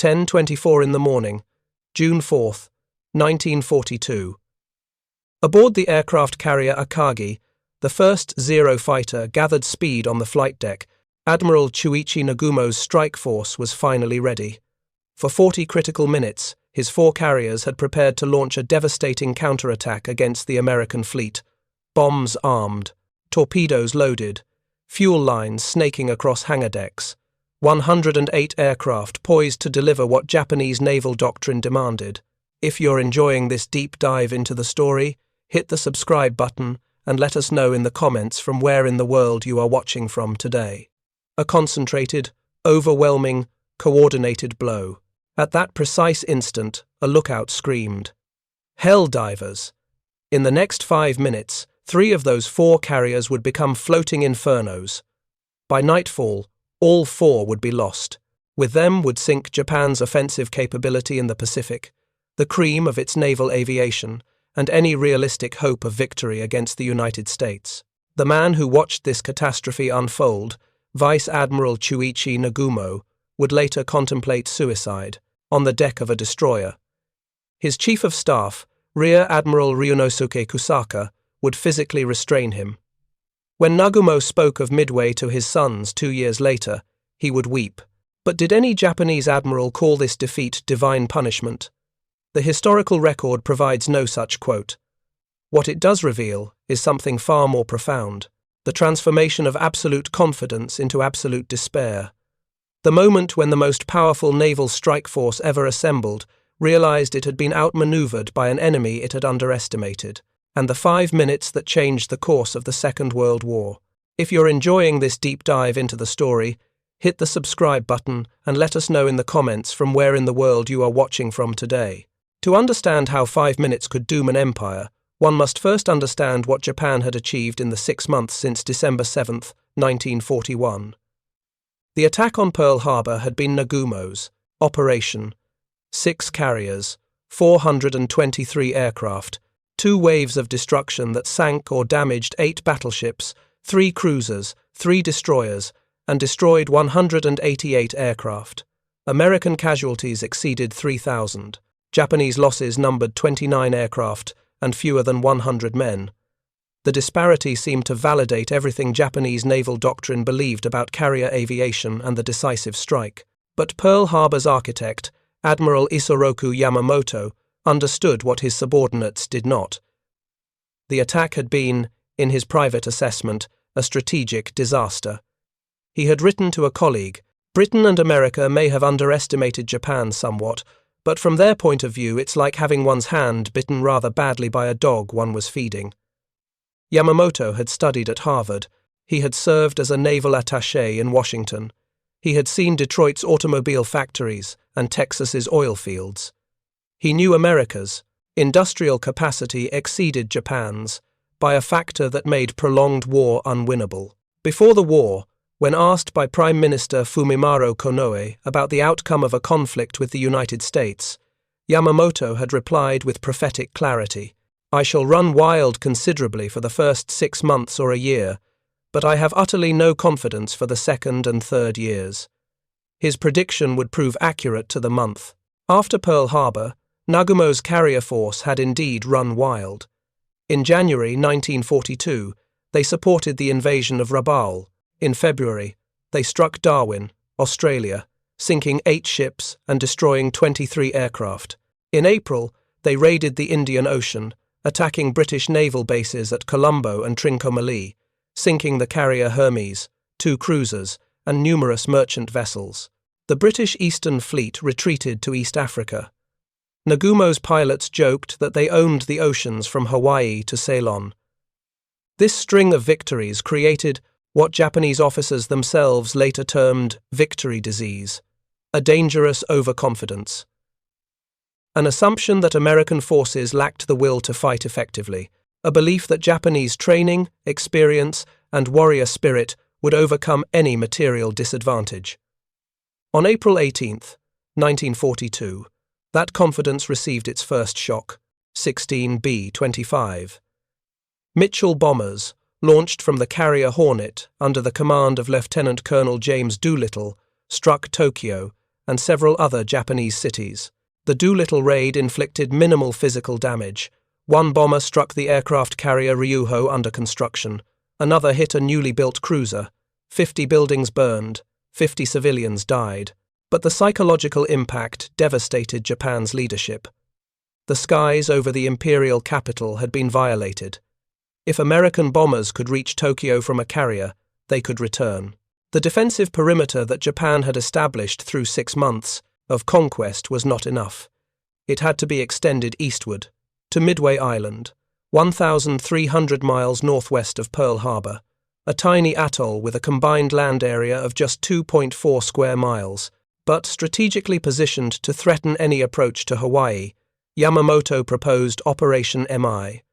10:24 in the morning, June 4, 1942. Aboard the aircraft carrier Akagi, the first Zero fighter gathered speed on the flight deck. Admiral Chuichi Nagumo's strike force was finally ready. For 40 critical minutes, his 4 carriers had prepared to launch a devastating counterattack against the American fleet. Bombs armed, torpedoes loaded, fuel lines snaking across hangar decks, 108 aircraft poised to deliver what Japanese naval doctrine demanded. If you're enjoying this deep dive into the story, hit the subscribe button and let us know in the comments from where in the world you are watching from today. A concentrated, overwhelming, coordinated blow. At that precise instant, a lookout screamed, "Hell divers!" In the next 5 minutes, 3 of those 4 carriers would become floating infernos. By nightfall, all 4 would be lost. With them would sink Japan's offensive capability in the Pacific, the cream of its naval aviation, and any realistic hope of victory against the United States. The man who watched this catastrophe unfold, Vice Admiral Chuichi Nagumo, would later contemplate suicide on the deck of a destroyer. His chief of staff, Rear Admiral Ryunosuke Kusaka, would physically restrain him. When Nagumo spoke of Midway to his sons 2 years later, he would weep. But did any Japanese admiral call this defeat divine punishment? The historical record provides no such quote. What it does reveal is something far more profound: the transformation of absolute confidence into absolute despair. The moment when the most powerful naval strike force ever assembled realized it had been outmaneuvered by an enemy it had underestimated, and the 5 minutes that changed the course of the Second World War. If you're enjoying this deep dive into the story, hit the subscribe button and let us know in the comments from where in the world you are watching from today. To understand how 5 minutes could doom an empire, one must first understand what Japan had achieved in the 6 months since December 7, 1941. The attack on Pearl Harbor had been Nagumo's operation. 6 carriers, 423 aircraft, 2 waves of destruction that sank or damaged 8 battleships, 3 cruisers, 3 destroyers, and destroyed 188 aircraft. American casualties exceeded 3,000. Japanese losses numbered 29 aircraft and fewer than 100 men. The disparity seemed to validate everything Japanese naval doctrine believed about carrier aviation and the decisive strike. But Pearl Harbor's architect, Admiral Isoroku Yamamoto, understood what his subordinates did not. The attack had been, in his private assessment, a strategic disaster. He had written to a colleague, "Britain and America may have underestimated Japan somewhat, but from their point of view it's like having one's hand bitten rather badly by a dog one was feeding." Yamamoto had studied at Harvard. He had served as a naval attaché in Washington. He had seen Detroit's automobile factories and Texas's oil fields. He knew America's industrial capacity exceeded Japan's by a factor that made prolonged war unwinnable. Before the war, when asked by Prime Minister Fumimaro Konoe about the outcome of a conflict with the United States, Yamamoto had replied with prophetic clarity, "I shall run wild considerably for the first 6 months or a year, but I have utterly no confidence for the 2nd and 3rd years." His prediction would prove accurate to the month. After Pearl Harbor, Nagumo's carrier force had indeed run wild. In January 1942, they supported the invasion of Rabaul. In February, they struck Darwin, Australia, sinking 8 ships and destroying 23 aircraft. In April, they raided the Indian Ocean, attacking British naval bases at Colombo and Trincomalee, sinking the carrier Hermes, 2 cruisers, and numerous merchant vessels. The British Eastern Fleet retreated to East Africa. Nagumo's pilots joked that they owned the oceans from Hawaii to Ceylon. This string of victories created what Japanese officers themselves later termed victory disease, a dangerous overconfidence. An assumption that American forces lacked the will to fight effectively, a belief that Japanese training, experience, and warrior spirit would overcome any material disadvantage. On April 18, 1942, that confidence received its first shock, 16 B-25. Mitchell bombers, launched from the carrier Hornet under the command of Lieutenant Colonel James Doolittle, struck Tokyo and several other Japanese cities. The Doolittle raid inflicted minimal physical damage. One bomber struck the aircraft carrier Ryuho under construction. Another hit a newly built cruiser. 50 buildings burned. 50 civilians died. But the psychological impact devastated Japan's leadership. The skies over the imperial capital had been violated. If American bombers could reach Tokyo from a carrier, they could return. The defensive perimeter that Japan had established through 6 months of conquest was not enough. It had to be extended eastward, to Midway Island, 1,300 miles northwest of Pearl Harbor, a tiny atoll with a combined land area of just 2.4 square miles, but strategically positioned to threaten any approach to Hawaii. Yamamoto proposed Operation MI.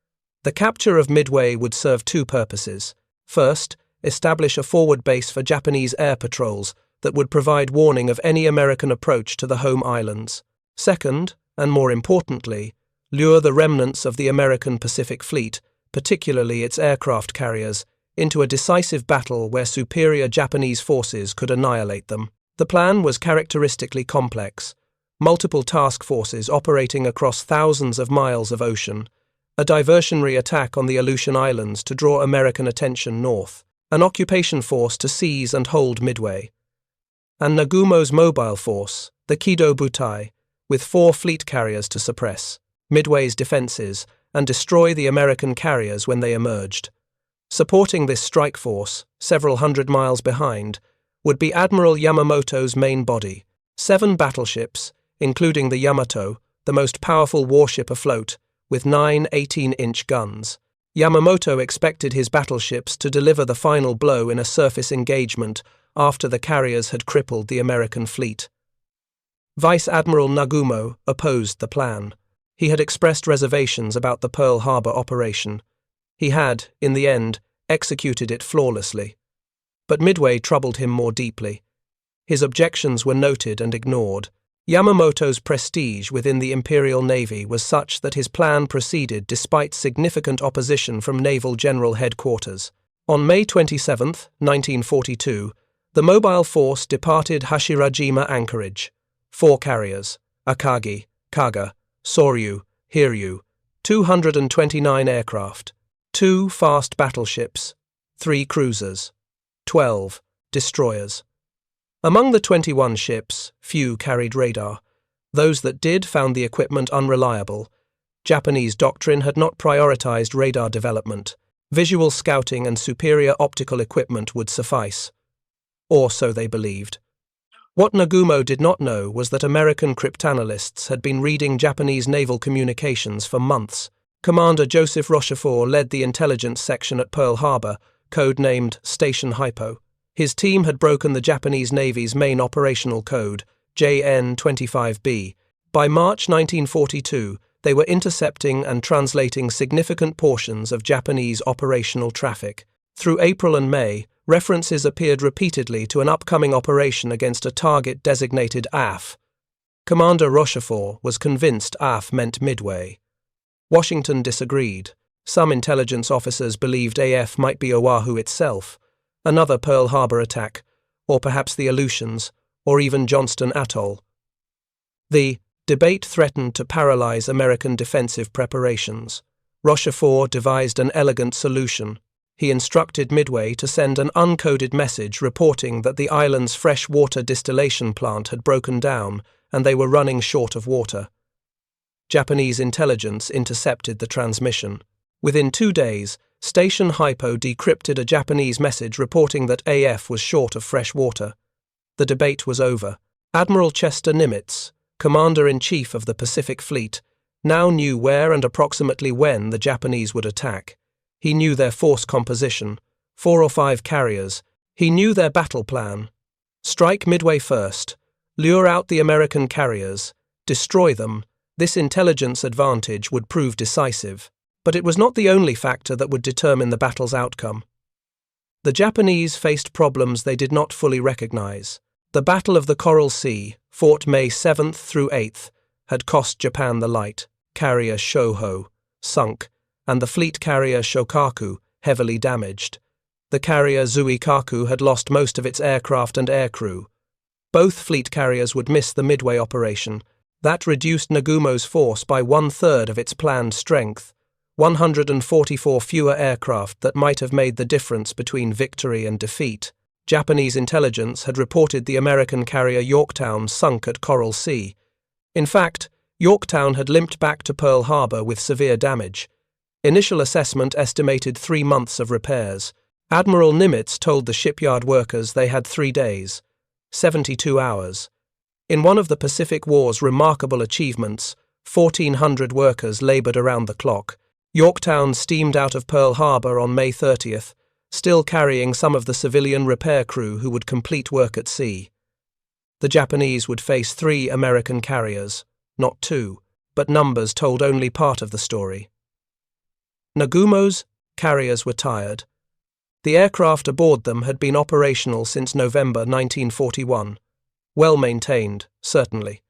The capture of Midway would serve 2 purposes. First, establish a forward base for Japanese air patrols that would provide warning of any American approach to the home islands. Second, and more importantly, lure the remnants of the American Pacific Fleet, particularly its aircraft carriers, into a decisive battle where superior Japanese forces could annihilate them. The plan was characteristically complex. Multiple task forces operating across thousands of miles of ocean, a diversionary attack on the Aleutian Islands to draw American attention north, an occupation force to seize and hold Midway, and Nagumo's mobile force, the Kido Butai, with 4 fleet carriers to suppress Midway's defenses and destroy the American carriers when they emerged. Supporting this strike force, several hundred miles behind, would be Admiral Yamamoto's main body, 7 battleships, including the Yamato, the most powerful warship afloat, with 9 18-inch guns. Yamamoto expected his battleships to deliver the final blow in a surface engagement after the carriers had crippled the American fleet. Vice Admiral Nagumo opposed the plan. He had expressed reservations about the Pearl Harbor operation. He had, in the end, executed it flawlessly. But Midway troubled him more deeply. His objections were noted and ignored. Yamamoto's prestige within the Imperial Navy was such that his plan proceeded despite significant opposition from Naval General Headquarters. On May 27, 1942, the mobile force departed Hashirajima anchorage. 4 carriers, Akagi, Kaga, Soryu, Hiryu, 229 aircraft, 2 fast battleships, 3 cruisers, 12 destroyers. Among the 21 ships, few carried radar. Those that did found the equipment unreliable. Japanese doctrine had not prioritized radar development. Visual scouting and superior optical equipment would suffice. Or so they believed. What Nagumo did not know was that American cryptanalysts had been reading Japanese naval communications for months. Commander Joseph Rochefort led the intelligence section at Pearl Harbor, code-named Station Hypo. His team had broken the Japanese Navy's main operational code, JN-25B. By March 1942, they were intercepting and translating significant portions of Japanese operational traffic. Through April and May, references appeared repeatedly to an upcoming operation against a target designated AF. Commander Rochefort was convinced AF meant Midway. Washington disagreed. Some intelligence officers believed AF might be Oahu itself, another Pearl Harbor attack, or perhaps the Aleutians, or even Johnston Atoll. The debate threatened to paralyze American defensive preparations. Rochefort devised an elegant solution. He instructed Midway to send an uncoded message reporting that the island's fresh water distillation plant had broken down and they were running short of water. Japanese intelligence intercepted the transmission. Within 2 days, Station Hypo decrypted a Japanese message reporting that AF was short of fresh water. The debate was over. Admiral Chester Nimitz, Commander-in-Chief of the Pacific Fleet, now knew where and approximately when the Japanese would attack. He knew their force composition, 4 or 5 carriers. He knew their battle plan. Strike Midway first, lure out the American carriers, destroy them. This intelligence advantage would prove decisive. But it was not the only factor that would determine the battle's outcome. The Japanese faced problems they did not fully recognize. The Battle of the Coral Sea, fought May 7th through 8th, had cost Japan the light carrier Shoho, sunk, and the fleet carrier Shokaku, heavily damaged. The carrier Zuikaku had lost most of its aircraft and aircrew. Both fleet carriers would miss the Midway operation. That reduced Nagumo's force by 1/3 of its planned strength, 144 fewer aircraft that might have made the difference between victory and defeat. Japanese intelligence had reported the American carrier Yorktown sunk at Coral Sea. In fact, Yorktown had limped back to Pearl Harbor with severe damage. Initial assessment estimated 3 months of repairs. Admiral Nimitz told the shipyard workers they had 3 days, 72 hours. In one of the Pacific War's remarkable achievements, 1,400 workers labored around the clock. Yorktown steamed out of Pearl Harbor on May 30th, still carrying some of the civilian repair crew who would complete work at sea. The Japanese would face 3 American carriers, not 2, but numbers told only part of the story. Nagumo's carriers were tired. The aircraft aboard them had been operational since November 1941. Well maintained, certainly.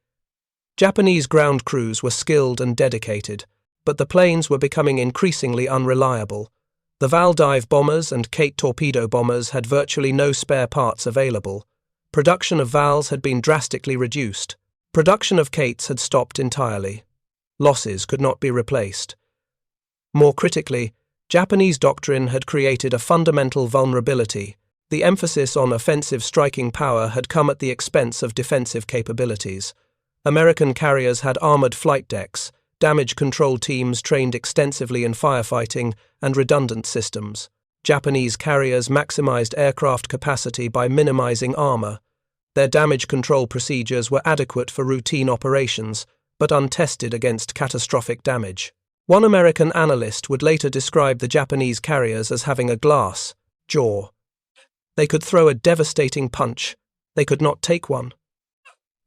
Japanese ground crews were skilled and dedicated, but the planes were becoming increasingly unreliable. The Val dive bombers and Kate torpedo bombers had virtually no spare parts available. Production of Vals had been drastically reduced. Production of Kates had stopped entirely. Losses could not be replaced. More critically, Japanese doctrine had created a fundamental vulnerability. The emphasis on offensive striking power had come at the expense of defensive capabilities. American carriers had armored flight decks, damage control teams trained extensively in firefighting, and redundant systems. Japanese carriers maximized aircraft capacity by minimizing armor. Their damage control procedures were adequate for routine operations, but untested against catastrophic damage. One American analyst would later describe the Japanese carriers as having a glass jaw. They could throw a devastating punch. They could not take one.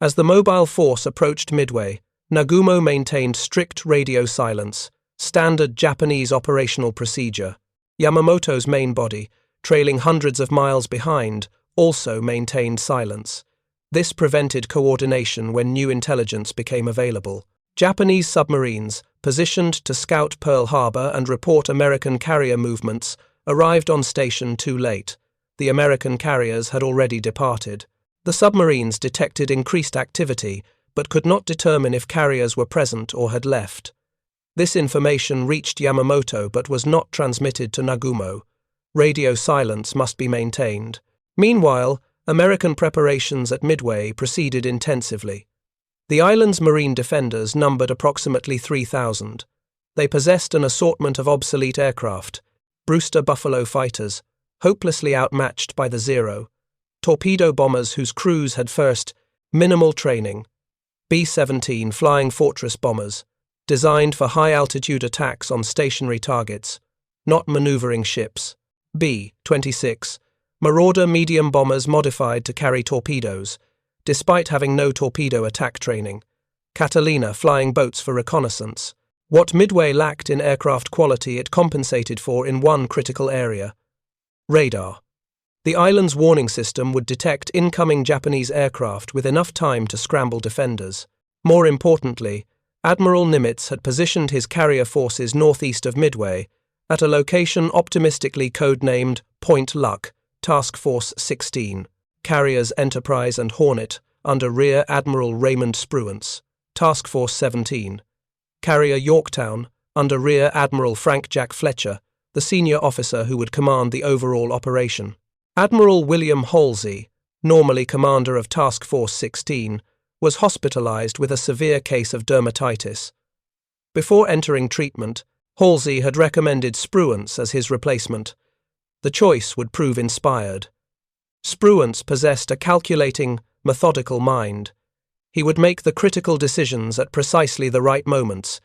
As the mobile force approached Midway, Nagumo maintained strict radio silence, standard Japanese operational procedure. Yamamoto's main body, trailing hundreds of miles behind, also maintained silence. This prevented coordination when new intelligence became available. Japanese submarines, positioned to scout Pearl Harbor and report American carrier movements, arrived on station too late. The American carriers had already departed. The submarines detected increased activity, but could not determine if carriers were present or had left. This information reached Yamamoto but was not transmitted to Nagumo. Radio silence must be maintained. Meanwhile, American preparations at Midway proceeded intensively. The island's marine defenders numbered approximately 3,000. They possessed an assortment of obsolete aircraft, Brewster Buffalo fighters, hopelessly outmatched by the Zero, torpedo bombers whose crews had first minimal training, B-17 Flying Fortress bombers, designed for high-altitude attacks on stationary targets, not maneuvering ships, B-26 Marauder medium bombers modified to carry torpedoes, despite having no torpedo attack training, Catalina flying boats for reconnaissance. What Midway lacked in aircraft quality it compensated for in one critical area: radar. The island's warning system would detect incoming Japanese aircraft with enough time to scramble defenders. More importantly, Admiral Nimitz had positioned his carrier forces northeast of Midway, at a location optimistically codenamed Point Luck, Task Force 16. Carriers Enterprise and Hornet, under Rear Admiral Raymond Spruance, Task Force 17. Carrier Yorktown, under Rear Admiral Frank Jack Fletcher, the senior officer who would command the overall operation. Admiral William Halsey, normally commander of Task Force 16, was hospitalized with a severe case of dermatitis. Before entering treatment, Halsey had recommended Spruance as his replacement. The choice would prove inspired. Spruance possessed a calculating, methodical mind. He would make the critical decisions at precisely the right moments.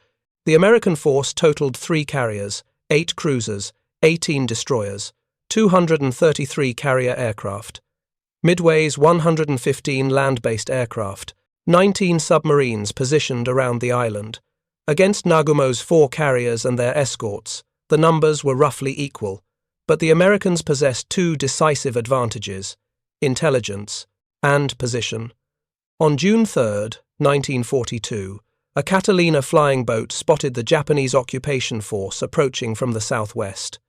The American force totaled 3 carriers, 8 cruisers, 18 destroyers, 233 carrier aircraft. Midway's 115 land-based aircraft, 19 submarines positioned around the island. Against Nagumo's 4 carriers and their escorts, the numbers were roughly equal, but the Americans possessed 2 decisive advantages: intelligence and position. On June 3, 1942, a Catalina flying boat spotted the Japanese occupation force approaching from the southwest.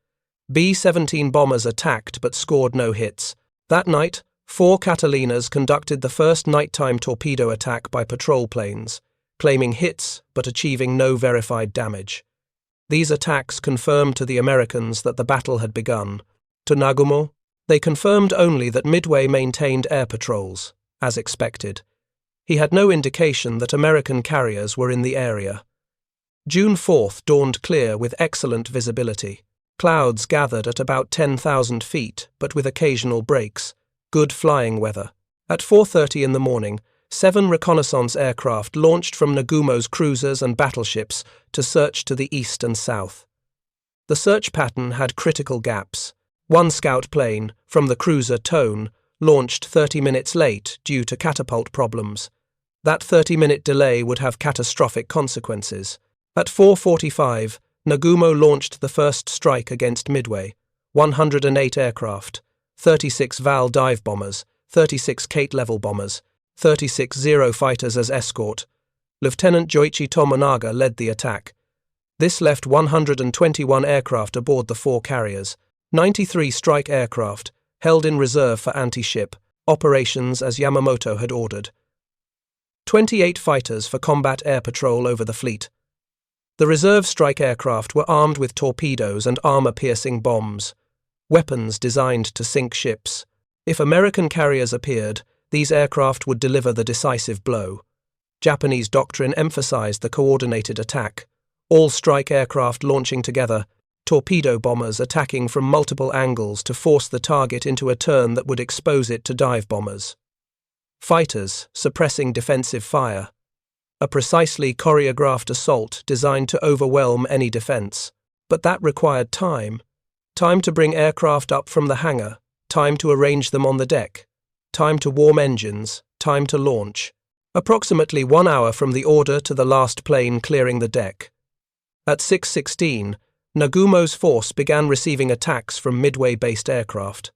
B-17 bombers attacked but scored no hits. That night, 4 Catalinas conducted the first nighttime torpedo attack by patrol planes, claiming hits but achieving no verified damage. These attacks confirmed to the Americans that the battle had begun. To Nagumo, they confirmed only that Midway maintained air patrols, as expected. He had no indication that American carriers were in the area. June 4th dawned clear with excellent visibility. Clouds gathered at about 10,000 feet, but with occasional breaks. Good flying weather. At 4:30 in the morning, 7 reconnaissance aircraft launched from Nagumo's cruisers and battleships to search to the east and south. The search pattern had critical gaps. 1 scout plane, from the cruiser Tone, launched 30 minutes late due to catapult problems. That 30-minute delay would have catastrophic consequences. At 4:45, Nagumo launched the first strike against Midway. 108 aircraft, 36 Val dive bombers, 36 Kate-level bombers, 36 Zero fighters as escort. Lieutenant Chuichi Tomonaga led the attack. This left 121 aircraft aboard the 4 carriers, 93 strike aircraft, held in reserve for anti-ship operations as Yamamoto had ordered. 28 fighters for combat air patrol over the fleet. The reserve strike aircraft were armed with torpedoes and armor-piercing bombs, weapons designed to sink ships. If American carriers appeared, these aircraft would deliver the decisive blow. Japanese doctrine emphasized the coordinated attack, all strike aircraft launching together, torpedo bombers attacking from multiple angles to force the target into a turn that would expose it to dive bombers. Fighters suppressing defensive fire. A precisely choreographed assault designed to overwhelm any defense. But that required time. Time to bring aircraft up from the hangar, time to arrange them on the deck, time to warm engines, time to launch. Approximately 1 hour from the order to the last plane clearing the deck. At 6:16, Nagumo's force began receiving attacks from Midway-based aircraft.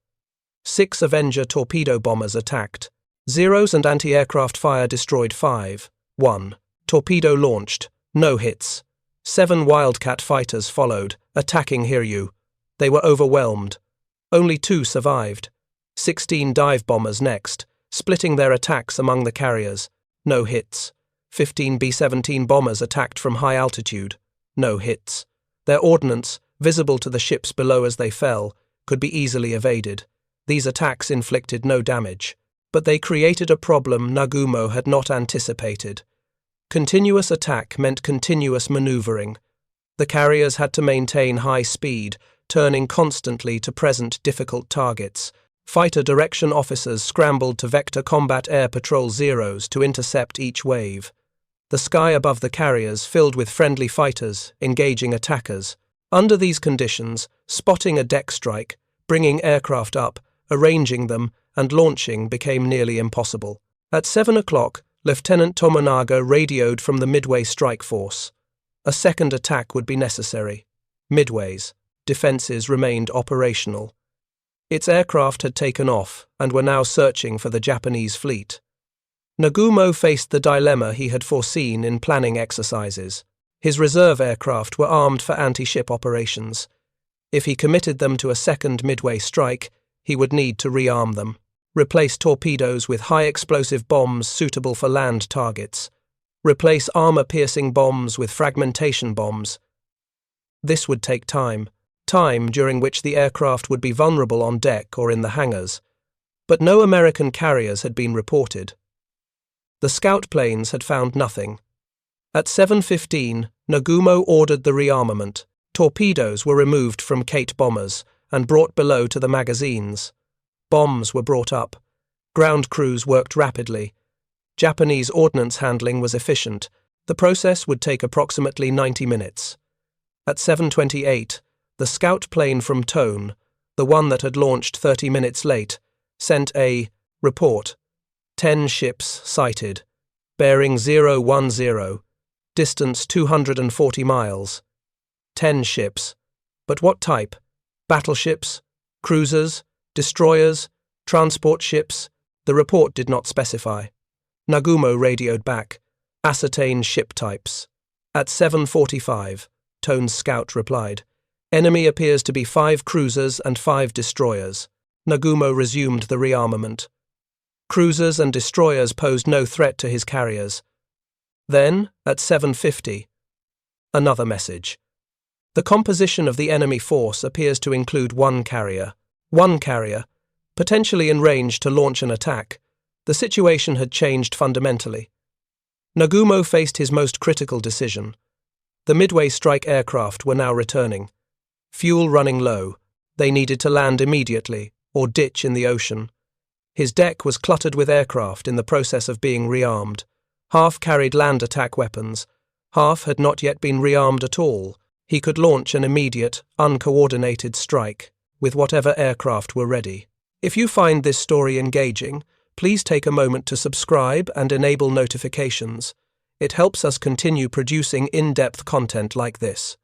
6 Avenger torpedo bombers attacked. Zeros and anti-aircraft fire destroyed 5. 1. Torpedo launched. No hits. 7 Wildcat fighters followed, attacking Hiryu. They were overwhelmed. Only 2 survived. 16 dive bombers next, splitting their attacks among the carriers. No hits. 15 B-17 bombers attacked from high altitude. No hits. Their ordnance, visible to the ships below as they fell, could be easily evaded. These attacks inflicted no damage, but they created a problem Nagumo had not anticipated. Continuous attack meant continuous maneuvering. The carriers had to maintain high speed, turning constantly to present difficult targets. Fighter direction officers scrambled to vector combat air patrol Zeros to intercept each wave. The sky above the carriers filled with friendly fighters, engaging attackers. Under these conditions, spotting a deck strike, bringing aircraft up, arranging them, and launching became nearly impossible. At 7 o'clock, Lieutenant Tomonaga radioed from the Midway strike force. A second attack would be necessary. Midway's defenses remained operational. Its aircraft had taken off and were now searching for the Japanese fleet. Nagumo faced the dilemma he had foreseen in planning exercises. His reserve aircraft were armed for anti-ship operations. If he committed them to a second Midway strike, he would need to rearm them, replace torpedoes with high-explosive bombs suitable for land targets, replace armor-piercing bombs with fragmentation bombs. This would take time during which the aircraft would be vulnerable on deck or in the hangars. But no American carriers had been reported. The scout planes had found nothing. At 7:15, Nagumo ordered the rearmament. Torpedoes were removed from Kate bombers and brought below to the magazines. Bombs were brought up. Ground crews worked rapidly. Japanese ordnance handling was efficient. The process would take approximately 90 minutes. At 7:28, the scout plane from Tone, the one that had launched 30 minutes late, sent a report. 10 ships sighted. Bearing 010, distance 240 miles. 10 ships. But what type? Battleships? Cruisers? Destroyers? Transport ships? The report did not specify. Nagumo radioed back. Ascertain ship types. At 7:45, Tone's scout replied. Enemy appears to be 5 cruisers and 5 destroyers. Nagumo resumed the rearmament. Cruisers and destroyers posed no threat to his carriers. Then, at 7:50, another message. The composition of the enemy force appears to include one carrier, potentially in range to launch an attack. The situation had changed fundamentally. Nagumo faced his most critical decision. The Midway strike aircraft were now returning. Fuel running low, they needed to land immediately or ditch in the ocean. His deck was cluttered with aircraft in the process of being rearmed. Half carried land attack weapons, half had not yet been rearmed at all. He could launch an immediate, uncoordinated strike with whatever aircraft were ready. If you find this story engaging, please take a moment to subscribe and enable notifications. It helps us continue producing in-depth content like this.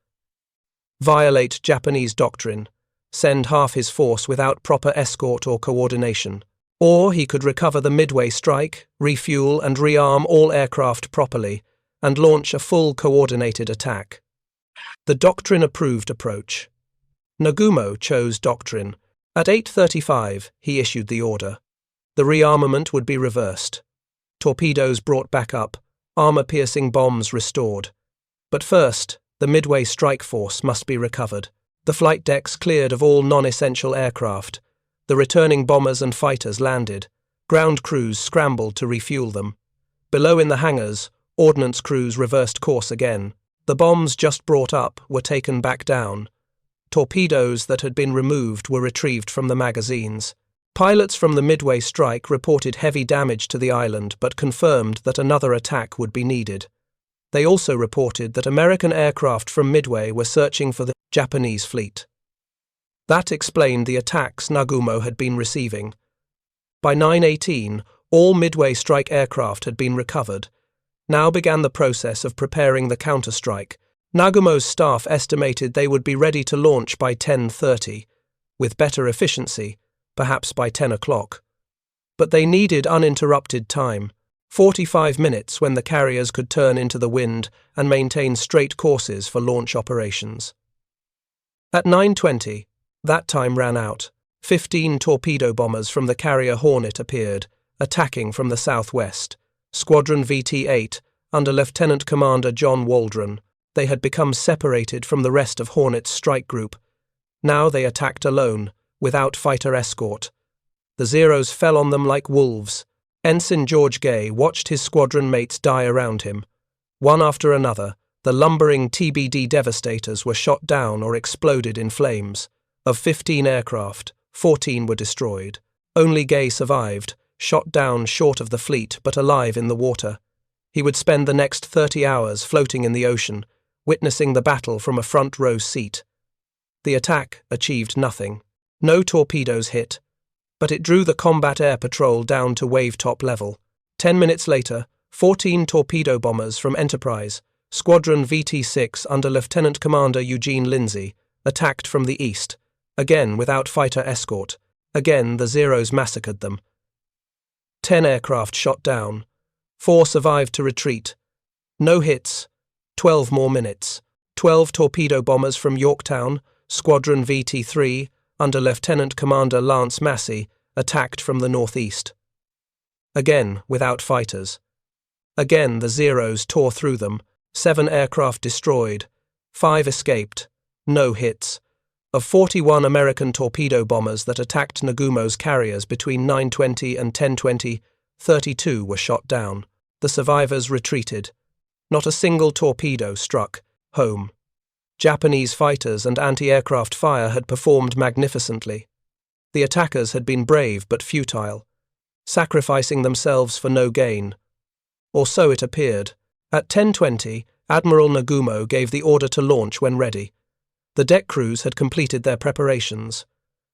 Violate Japanese doctrine. Send half his force without proper escort or coordination. Or he could recover the Midway strike, refuel and rearm all aircraft properly, and launch a full coordinated attack. The doctrine-approved approach. Nagumo chose doctrine. At 8:35, he issued the order. The rearmament would be reversed. Torpedoes brought back up, armor-piercing bombs restored. But first, the Midway strike force must be recovered. The flight decks cleared of all non-essential aircraft. The returning bombers and fighters landed. Ground crews scrambled to refuel them. Below in the hangars, ordnance crews reversed course again. The bombs just brought up were taken back down. Torpedoes that had been removed were retrieved from the magazines. Pilots from the Midway strike reported heavy damage to the island but confirmed that another attack would be needed. They also reported that American aircraft from Midway were searching for the Japanese fleet. That explained the attacks Nagumo had been receiving. By 9:18, all Midway strike aircraft had been recovered. Now began the process of preparing the counterstrike. Nagumo's staff estimated they would be ready to launch by 10:30, with better efficiency, perhaps by 10 o'clock. But they needed uninterrupted time, 45 minutes when the carriers could turn into the wind and maintain straight courses for launch operations. At 9:20, that time ran out. 15 torpedo bombers from the carrier Hornet appeared, attacking from the southwest. Squadron VT-8, under Lieutenant Commander John Waldron. They had become separated from the rest of Hornet's strike group. Now they attacked alone, without fighter escort. The Zeros fell on them like wolves. Ensign George Gay watched his squadron mates die around him. One after another, the lumbering TBD Devastators were shot down or exploded in flames. Of 15 aircraft, 14 were destroyed. Only Gay survived, shot down short of the fleet but alive in the water. He would spend the next 30 hours floating in the ocean, witnessing the battle from a front row seat. The attack achieved nothing. No torpedoes hit, but it drew the combat air patrol down to wave-top level. 10 minutes later, 14 torpedo bombers from Enterprise, Squadron VT-6 under Lieutenant Commander Eugene Lindsay, attacked from the east, again without fighter escort. Again the Zeros massacred them. 10 aircraft shot down. 4 survived to retreat. No hits. 12 more minutes. 12 torpedo bombers from Yorktown, Squadron VT-3, under Lieutenant Commander Lance Massey, attacked from the northeast. Again without fighters. Again the Zeros tore through them. 7 aircraft destroyed. 5 escaped. No hits. Of 41 American torpedo bombers that attacked Nagumo's carriers between 9:20 and 10:20, 32 were shot down. The survivors retreated. Not a single torpedo struck home. Japanese fighters and anti-aircraft fire had performed magnificently. The attackers had been brave but futile, sacrificing themselves for no gain. Or so it appeared. At 10:20, Admiral Nagumo gave the order to launch when ready. The deck crews had completed their preparations.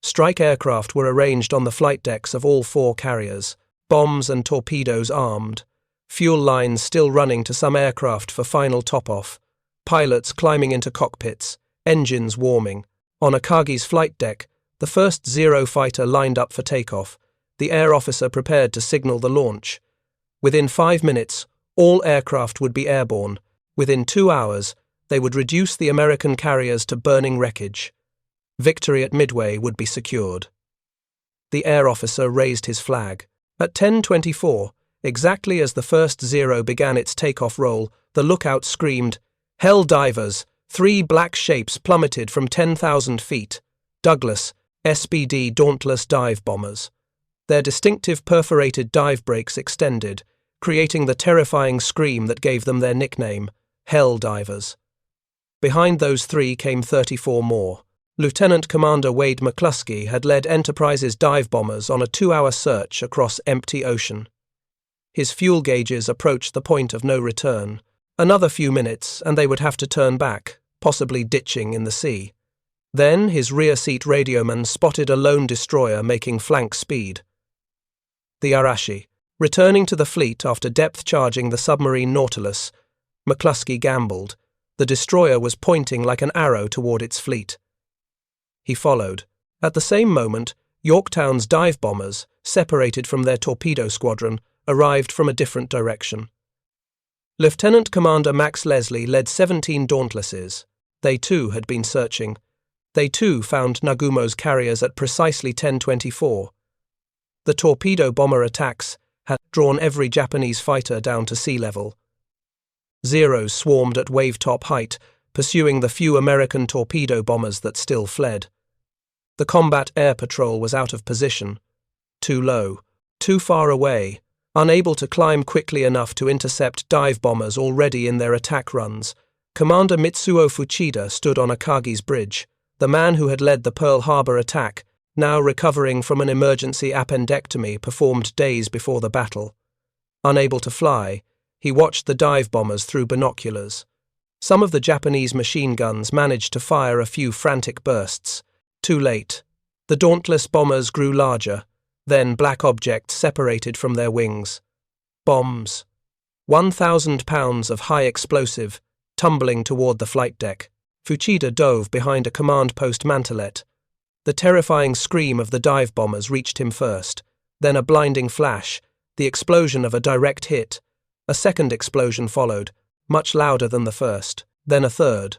Strike aircraft were arranged on the flight decks of all 4 carriers, bombs and torpedoes armed, fuel lines still running to some aircraft for final top-off, pilots climbing into cockpits, engines warming. On Akagi's flight deck, the first Zero fighter lined up for takeoff, the air officer prepared to signal the launch. Within 5 minutes, all aircraft would be airborne. Within 2 hours, they would reduce the American carriers to burning wreckage. Victory at Midway would be secured. The air officer raised his flag. At 10:24, exactly as the first Zero began its takeoff roll, the lookout screamed, "Hell divers!" 3 black shapes plummeted from 10,000 feet. Douglas, SBD Dauntless dive bombers. Their distinctive perforated dive brakes extended, creating the terrifying scream that gave them their nickname, Hell divers. Behind those 3 came 34 more. Lieutenant Commander Wade McCluskey had led Enterprise's dive bombers on a 2-hour search across empty ocean. His fuel gauges approached the point of no return. Another few minutes, and they would have to turn back, possibly ditching in the sea. Then his rear seat radioman spotted a lone destroyer making flank speed. The Arashi. Returning to the fleet after depth charging the submarine Nautilus, McCluskey gambled. The destroyer was pointing like an arrow toward its fleet. He followed. At the same moment, Yorktown's dive bombers, separated from their torpedo squadron, arrived from a different direction. Lieutenant Commander Max Leslie led 17 Dauntlesses. They too had been searching. They too found Nagumo's carriers at precisely 10:24. The torpedo bomber attacks had drawn every Japanese fighter down to sea level. Zeros swarmed at wave-top height, pursuing the few American torpedo bombers that still fled. The combat air patrol was out of position, too low, too far away, unable to climb quickly enough to intercept dive bombers already in their attack runs. Commander Mitsuo Fuchida stood on Akagi's bridge, the man who had led the Pearl Harbor attack, now recovering from an emergency appendectomy performed days before the battle. Unable to fly, he watched the dive bombers through binoculars. Some of the Japanese machine guns managed to fire a few frantic bursts. Too late. The Dauntless bombers grew larger, then black objects separated from their wings. Bombs. 1,000 pounds of high explosive, tumbling toward the flight deck. Fuchida dove behind a command post mantelet. The terrifying scream of the dive bombers reached him first, then a blinding flash, the explosion of a direct hit. A second explosion followed, much louder than the first, then a third.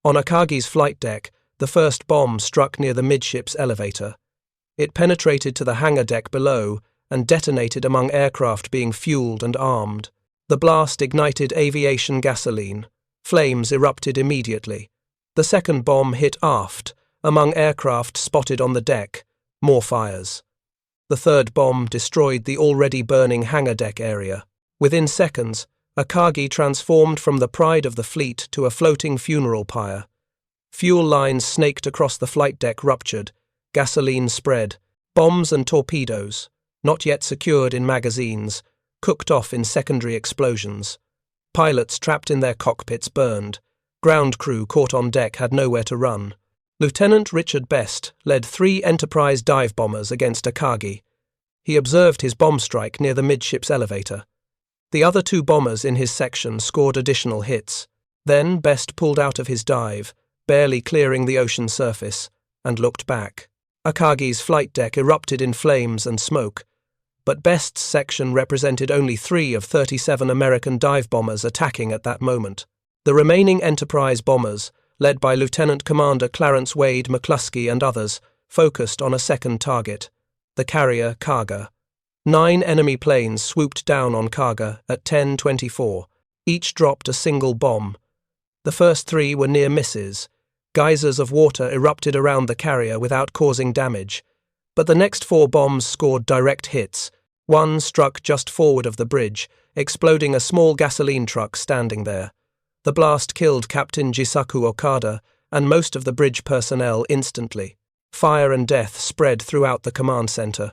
On Akagi's flight deck, the first bomb struck near the midships elevator. It penetrated to the hangar deck below and detonated among aircraft being fueled and armed. The blast ignited aviation gasoline. Flames erupted immediately. The second bomb hit aft, among aircraft spotted on the deck. More fires. The third bomb destroyed the already burning hangar deck area. Within seconds, Akagi transformed from the pride of the fleet to a floating funeral pyre. Fuel lines snaked across the flight deck ruptured. Gasoline spread. Bombs and torpedoes, not yet secured in magazines, cooked off in secondary explosions. Pilots trapped in their cockpits burned. Ground crew caught on deck had nowhere to run. Lieutenant Richard Best led 3 Enterprise dive bombers against Akagi. He observed his bomb strike near the midships elevator. The other 2 bombers in his section scored additional hits. Then Best pulled out of his dive, barely clearing the ocean surface, and looked back. Akagi's flight deck erupted in flames and smoke, but Best's section represented only 3 of 37 American dive bombers attacking at that moment. The remaining Enterprise bombers, led by Lieutenant Commander Clarence Wade McCluskey and others, focused on a second target, the carrier Kaga. 9 enemy planes swooped down on Kaga at 10:24. Each dropped a single bomb. The first 3 were near misses. Geysers of water erupted around the carrier without causing damage. But the next 4 bombs scored direct hits. One struck just forward of the bridge, exploding a small gasoline truck standing there. The blast killed Captain Jisaku Okada and most of the bridge personnel instantly. Fire and death spread throughout the command center.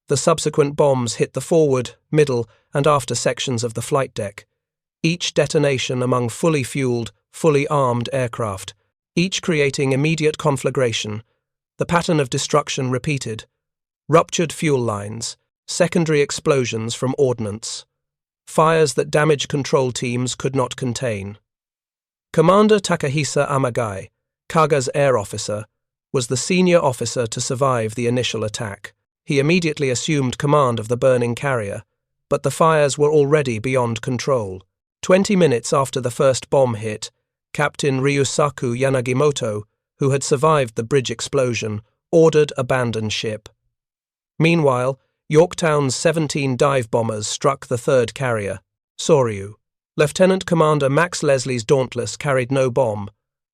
The subsequent bombs hit the forward, middle, and after sections of the flight deck. Each detonation among fully fueled, fully armed aircraft, each creating immediate conflagration. The pattern of destruction repeated. Ruptured fuel lines, secondary explosions from ordnance. Fires that damage control teams could not contain. Commander Takahisa Amagai, Kaga's air officer, was the senior officer to survive the initial attack. He immediately assumed command of the burning carrier, but the fires were already beyond control. 20 minutes after the first bomb hit, Captain Ryunosuke Yanagimoto, who had survived the bridge explosion, ordered abandon ship. Meanwhile, Yorktown's 17 dive bombers struck the third carrier, Soryu. Lieutenant Commander Max Leslie's Dauntless carried no bomb.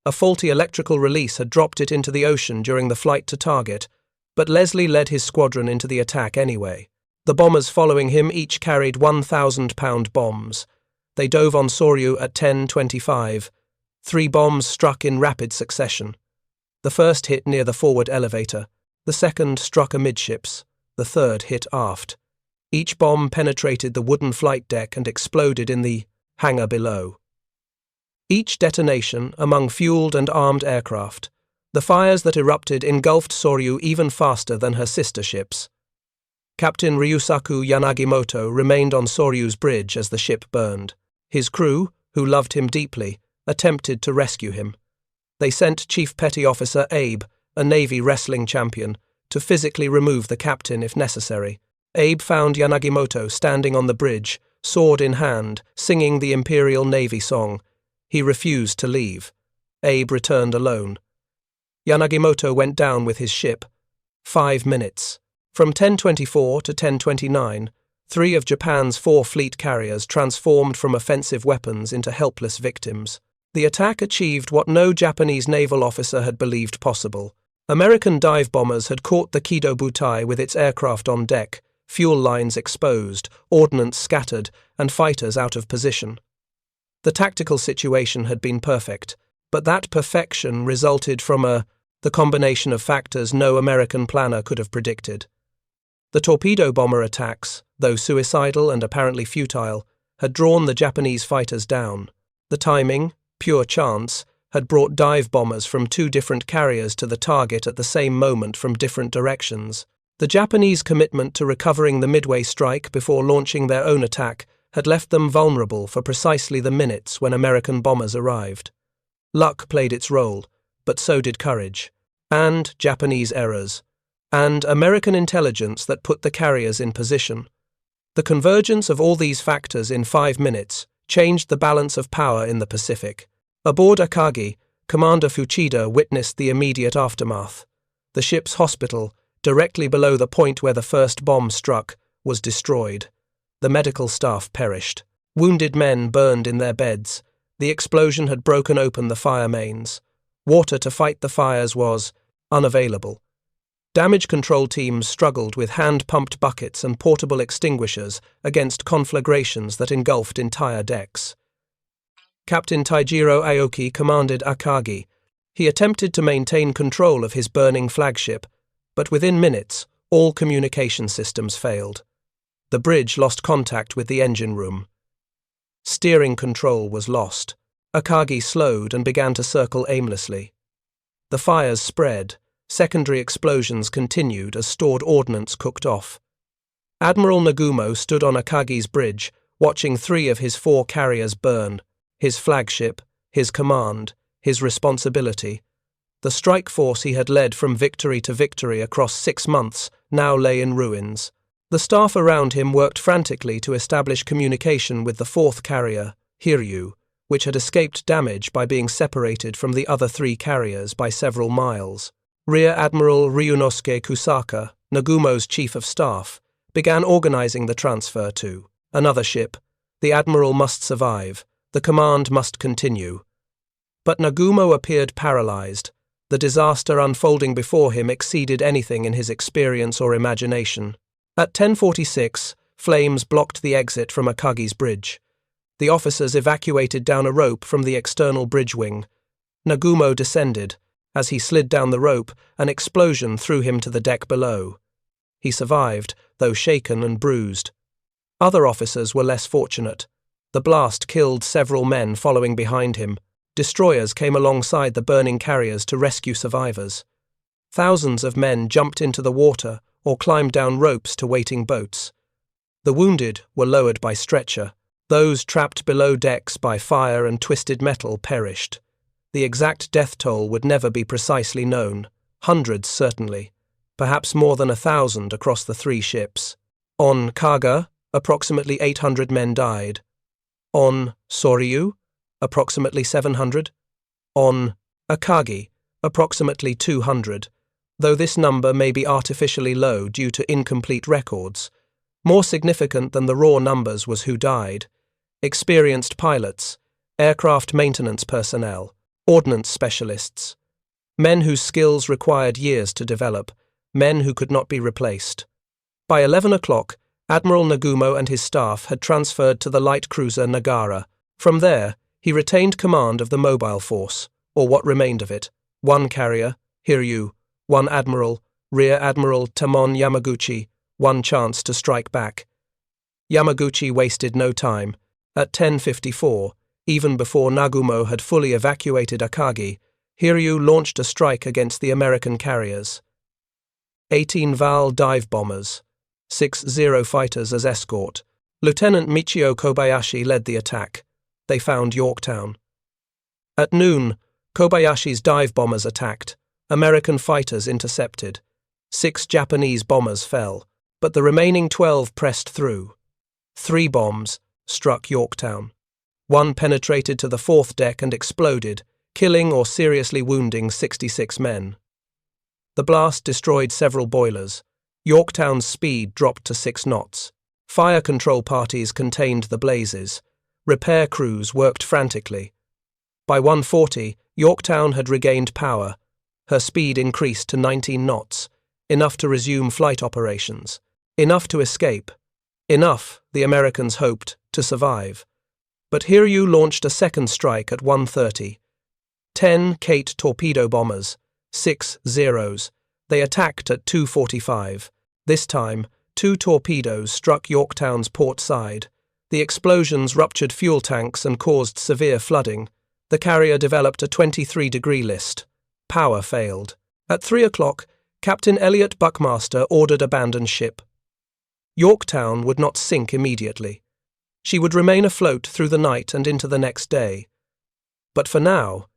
A faulty electrical release had dropped it into the ocean during the flight to target, but Leslie led his squadron into the attack anyway. The bombers following him each carried 1,000-pound bombs. They dove on Soryu at 10:25. 3 bombs struck in rapid succession. The first hit near the forward elevator, the second struck amidships, the third hit aft. Each bomb penetrated the wooden flight deck and exploded in the hangar below. Each detonation among fueled and armed aircraft, the fires that erupted engulfed Soryu even faster than her sister ships. Captain Ryunosuke Yanagimoto remained on Soryu's bridge as the ship burned. His crew, who loved him deeply, attempted to rescue him. They sent Chief Petty Officer Abe, a Navy wrestling champion, to physically remove the captain if necessary. Abe found Yanagimoto standing on the bridge, sword in hand, singing the Imperial Navy song. He refused to leave. Abe returned alone. Yanagimoto went down with his ship. 5 minutes. From 10:24 to 10:29, 3 of Japan's 4 fleet carriers transformed from offensive weapons into helpless victims. The attack achieved what no Japanese naval officer had believed possible. American dive bombers had caught the Kido Butai with its aircraft on deck, fuel lines exposed, ordnance scattered, and fighters out of position. The tactical situation had been perfect, but that perfection resulted from the combination of factors no American planner could have predicted. The torpedo bomber attacks, though suicidal and apparently futile, had drawn the Japanese fighters down. The timing, pure chance, had brought dive bombers from 2 different carriers to the target at the same moment from different directions. The Japanese commitment to recovering the Midway strike before launching their own attack had left them vulnerable for precisely the minutes when American bombers arrived. Luck played its role, but so did courage, and Japanese errors, and American intelligence that put the carriers in position. The convergence of all these factors in 5 minutes changed the balance of power in the Pacific. Aboard Akagi, Commander Fuchida witnessed the immediate aftermath. The ship's hospital, directly below the point where the first bomb struck, was destroyed. The medical staff perished. Wounded men burned in their beds. The explosion had broken open the fire mains. Water to fight the fires was unavailable. Damage control teams struggled with hand-pumped buckets and portable extinguishers against conflagrations that engulfed entire decks. Captain Taijiro Aoki commanded Akagi. He attempted to maintain control of his burning flagship, but within minutes, all communication systems failed. The bridge lost contact with the engine room. Steering control was lost. Akagi slowed and began to circle aimlessly. The fires spread. Secondary explosions continued as stored ordnance cooked off. Admiral Nagumo stood on Akagi's bridge, watching 3 of his 4 carriers burn. His flagship, his command, his responsibility. The strike force he had led from victory to victory across 6 months now lay in ruins. The staff around him worked frantically to establish communication with the 4th carrier, Hiryu, which had escaped damage by being separated from the other 3 carriers by several miles. Rear Admiral Ryunosuke Kusaka, Nagumo's chief of staff, began organizing the transfer to another ship. The admiral must survive. The command must continue. But Nagumo appeared paralyzed. The disaster unfolding before him exceeded anything in his experience or imagination. At 10:46, flames blocked the exit from Akagi's bridge. The officers evacuated down a rope from the external bridge wing. Nagumo descended. As he slid down the rope, an explosion threw him to the deck below. He survived, though shaken and bruised. Other officers were less fortunate. The blast killed several men following behind him. Destroyers came alongside the burning carriers to rescue survivors. Thousands of men jumped into the water or climbed down ropes to waiting boats. The wounded were lowered by stretcher. Those trapped below decks by fire and twisted metal perished. The exact death toll would never be precisely known. Hundreds, certainly. Perhaps more than 1,000 across the 3 ships. On Kaga, approximately 800 men died. On Soryu, approximately 700. On Akagi, approximately 200. though this number may be artificially low due to incomplete records. More significant than the raw numbers was who died: experienced pilots, aircraft maintenance personnel, ordnance specialists, men whose skills required years to develop, men who could not be replaced. By 11 o'clock, Admiral Nagumo and his staff had transferred to the light cruiser Nagara. From there, he retained command of the mobile force, or what remained of it: one carrier, Hiryu, one admiral, Rear Admiral Tamon Yamaguchi, one chance to strike back. Yamaguchi wasted no time. At 10:54, even before Nagumo had fully evacuated Akagi, Hiryu launched a strike against the American carriers. 18 Val dive bombers, 6 Zero fighters as escort. Lieutenant Michio Kobayashi led the attack. They found Yorktown. At noon, Kobayashi's dive bombers attacked. American fighters intercepted. 6 Japanese bombers fell, but the remaining 12 pressed through. 3 bombs struck Yorktown. 1 penetrated to the 4th deck and exploded, killing or seriously wounding 66 men. The blast destroyed several boilers. Yorktown's speed dropped to 6 knots. Fire control parties contained the blazes. Repair crews worked frantically. By 1:40, Yorktown had regained power. Her speed increased to 19 knots, enough to resume flight operations. Enough to escape. Enough, the Americans hoped, to survive. But Hiryu launched a second strike at 1:30. 10 Kate torpedo bombers, 6 Zeros. They attacked at 2:45. This time, 2 torpedoes struck Yorktown's port side. The explosions ruptured fuel tanks and caused severe flooding. The carrier developed a 23-degree list. Power failed. At 3 o'clock, Captain Elliot Buckmaster ordered abandon ship. Yorktown would not sink immediately. She would remain afloat through the night and into the next day. But for now,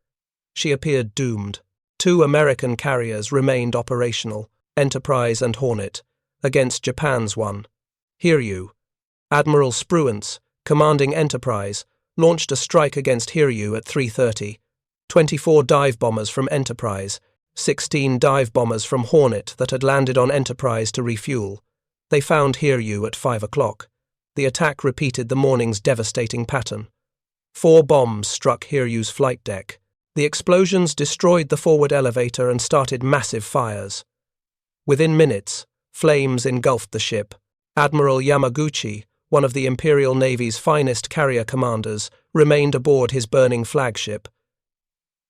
she appeared doomed. 2 American carriers remained operational, Enterprise and Hornet, against Japan's one. Hiryu. Admiral Spruance, commanding Enterprise, launched a strike against Hiryu at 3:30. 24 dive bombers from Enterprise, 16 dive bombers from Hornet that had landed on Enterprise to refuel. They found Hiryu at 5 o'clock. The attack repeated the morning's devastating pattern. 4 bombs struck Hiryu's flight deck. The explosions destroyed the forward elevator and started massive fires. Within minutes, flames engulfed the ship. Admiral Yamaguchi, one of the Imperial Navy's finest carrier commanders, remained aboard his burning flagship.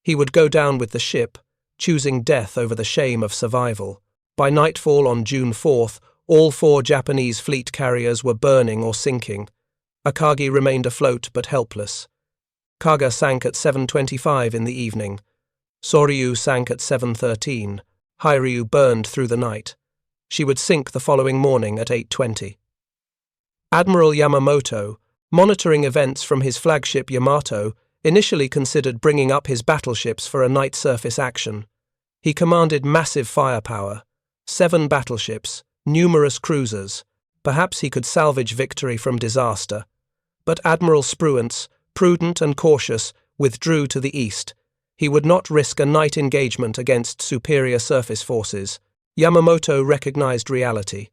He would go down with the ship, choosing death over the shame of survival. By nightfall on June 4th, all 4 Japanese fleet carriers were burning or sinking. Akagi remained afloat but helpless. Kaga sank at 7:25 in the evening. Soryu sank at 7:13. Hiryu burned through the night. She would sink the following morning at 8:20. Admiral Yamamoto, monitoring events from his flagship Yamato, initially considered bringing up his battleships for a night surface action. He commanded massive firepower, 7 battleships, numerous cruisers. Perhaps he could salvage victory from disaster. But Admiral Spruance, prudent and cautious, withdrew to the east. He would not risk a night engagement against superior surface forces. Yamamoto recognized reality.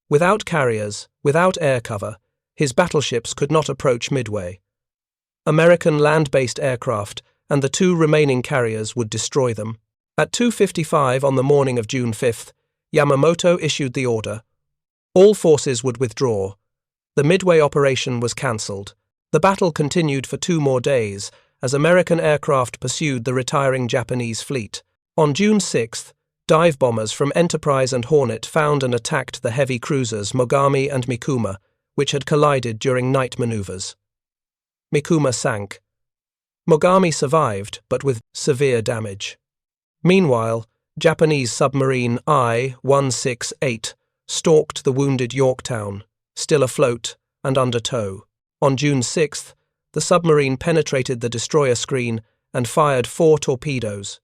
Without carriers, without air cover, his battleships could not approach Midway. American land-based aircraft and the 2 remaining carriers would destroy them. At 2:55 on the morning of June 5th, Yamamoto issued the order. All forces would withdraw. The Midway operation was cancelled. The battle continued for 2 more days as American aircraft pursued the retiring Japanese fleet. On June 6th, dive bombers from Enterprise and Hornet found and attacked the heavy cruisers Mogami and Mikuma, which had collided during night maneuvers. Mikuma sank. Mogami survived, but with severe damage. Meanwhile, Japanese submarine I-168 stalked the wounded Yorktown, still afloat and under tow. On June 6th, the submarine penetrated the destroyer screen and fired 4 torpedoes.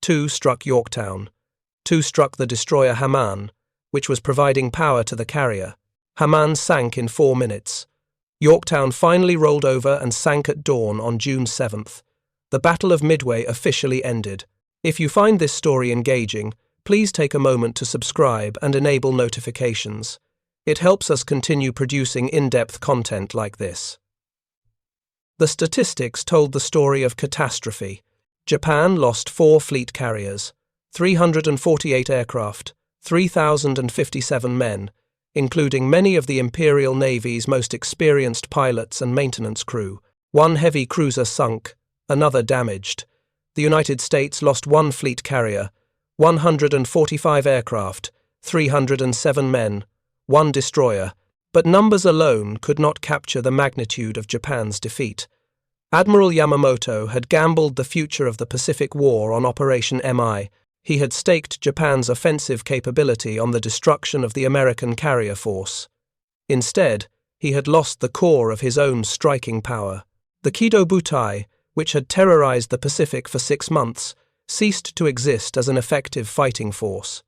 2 struck Yorktown. 2 struck the destroyer Haman, which was providing power to the carrier. Haman sank in 4 minutes. Yorktown finally rolled over and sank at dawn on June 7th. The Battle of Midway officially ended. If you find this story engaging, please take a moment to subscribe and enable notifications. It helps us continue producing in-depth content like this. The statistics told the story of catastrophe. Japan lost 4 fleet carriers, 348 aircraft, 3,057 men, including many of the Imperial Navy's most experienced pilots and maintenance crew. 1 heavy cruiser sunk, another damaged. The United States lost 1 fleet carrier, 145 aircraft, 307 men, 1 destroyer, but numbers alone could not capture the magnitude of Japan's defeat. Admiral Yamamoto had gambled the future of the Pacific War on Operation MI. He had staked Japan's offensive capability on the destruction of the American carrier force. Instead, he had lost the core of his own striking power. The Kido Butai, which had terrorized the Pacific for 6 months, ceased to exist as an effective fighting force.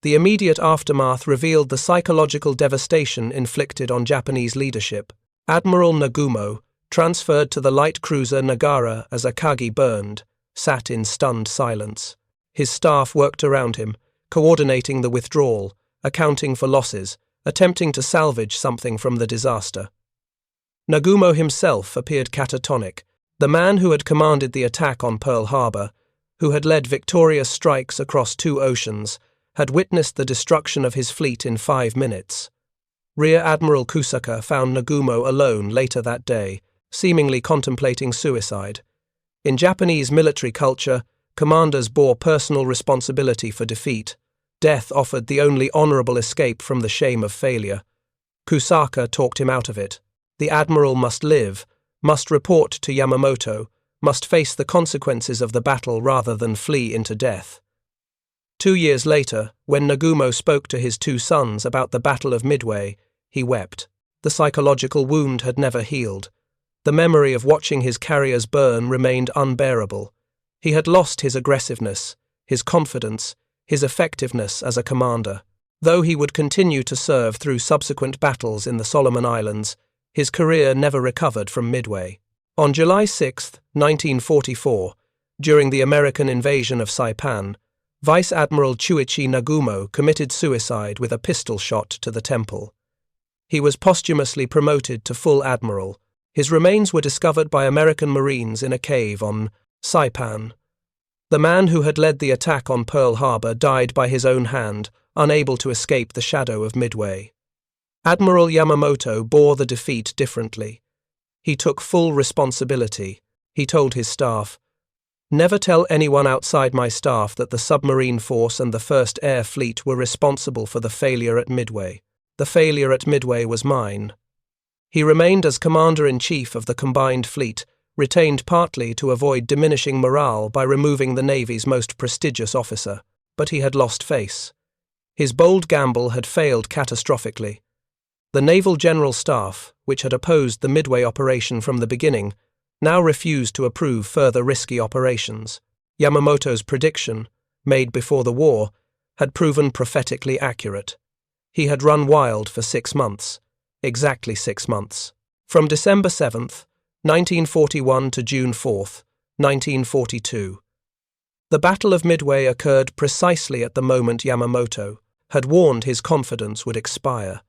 The immediate aftermath revealed the psychological devastation inflicted on Japanese leadership. Admiral Nagumo, transferred to the light cruiser Nagara as Akagi burned, sat in stunned silence. His staff worked around him, coordinating the withdrawal, accounting for losses, attempting to salvage something from the disaster. Nagumo himself appeared catatonic. The man who had commanded the attack on Pearl Harbor, who had led victorious strikes across 2 oceans, had witnessed the destruction of his fleet in 5 minutes. Rear Admiral Kusaka found Nagumo alone later that day, seemingly contemplating suicide. In Japanese military culture, commanders bore personal responsibility for defeat. Death offered the only honorable escape from the shame of failure. Kusaka talked him out of it. The admiral must live, must report to Yamamoto, must face the consequences of the battle rather than flee into death. 2 years later, when Nagumo spoke to his 2 sons about the Battle of Midway, he wept. The psychological wound had never healed. The memory of watching his carriers burn remained unbearable. He had lost his aggressiveness, his confidence, his effectiveness as a commander. Though he would continue to serve through subsequent battles in the Solomon Islands, his career never recovered from Midway. On July 6, 1944, during the American invasion of Saipan, Vice Admiral Chuichi Nagumo committed suicide with a pistol shot to the temple. He was posthumously promoted to full admiral. His remains were discovered by American Marines in a cave on Saipan. The man who had led the attack on Pearl Harbor died by his own hand, unable to escape the shadow of Midway. Admiral Yamamoto bore the defeat differently. He took full responsibility. He told his staff, "Never tell anyone outside my staff that the submarine force and the 1st Air Fleet were responsible for the failure at Midway. The failure at Midway was mine." He remained as Commander-in-Chief of the combined fleet, retained partly to avoid diminishing morale by removing the Navy's most prestigious officer, but he had lost face. His bold gamble had failed catastrophically. The Naval General Staff, which had opposed the Midway operation from the beginning, now refused to approve further risky operations. Yamamoto's prediction, made before the war, had proven prophetically accurate. He had run wild for 6 months, exactly 6 months. From December 7, 1941 to June 4, 1942. The Battle of Midway occurred precisely at the moment Yamamoto had warned his confidence would expire.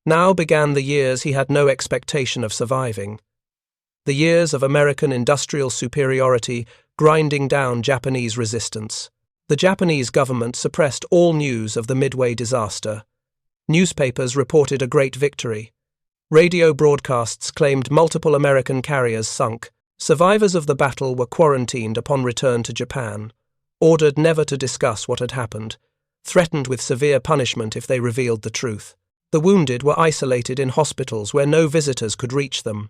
Now began the years he had no expectation of surviving. The years of American industrial superiority grinding down Japanese resistance. The Japanese government suppressed all news of the Midway disaster. Newspapers reported a great victory. Radio broadcasts claimed multiple American carriers sunk. Survivors of the battle were quarantined upon return to Japan, ordered never to discuss what had happened, threatened with severe punishment if they revealed the truth. The wounded were isolated in hospitals where no visitors could reach them.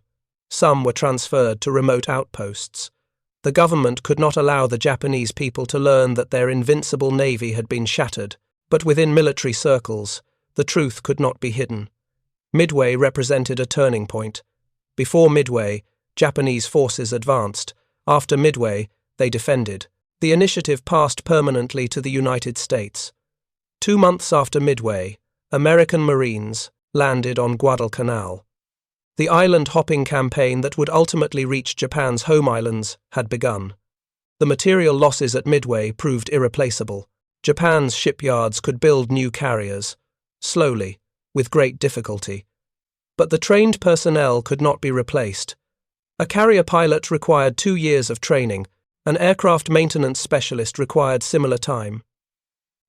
Some were transferred to remote outposts. The government could not allow the Japanese people to learn that their invincible navy had been shattered, but within military circles, the truth could not be hidden. Midway represented a turning point. Before Midway, Japanese forces advanced. After Midway, they defended. The initiative passed permanently to the United States. 2 months after Midway, American Marines landed on Guadalcanal. The island-hopping campaign that would ultimately reach Japan's home islands had begun. The material losses at Midway proved irreplaceable. Japan's shipyards could build new carriers, slowly, with great difficulty. But the trained personnel could not be replaced. A carrier pilot required 2 years of training. An aircraft maintenance specialist required similar time.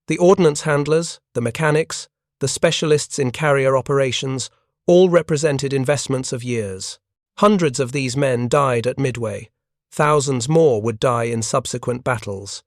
The ordnance handlers, the mechanics, the specialists in carrier operations, all represented investments of years. Hundreds of these men died at Midway. Thousands more would die in subsequent battles.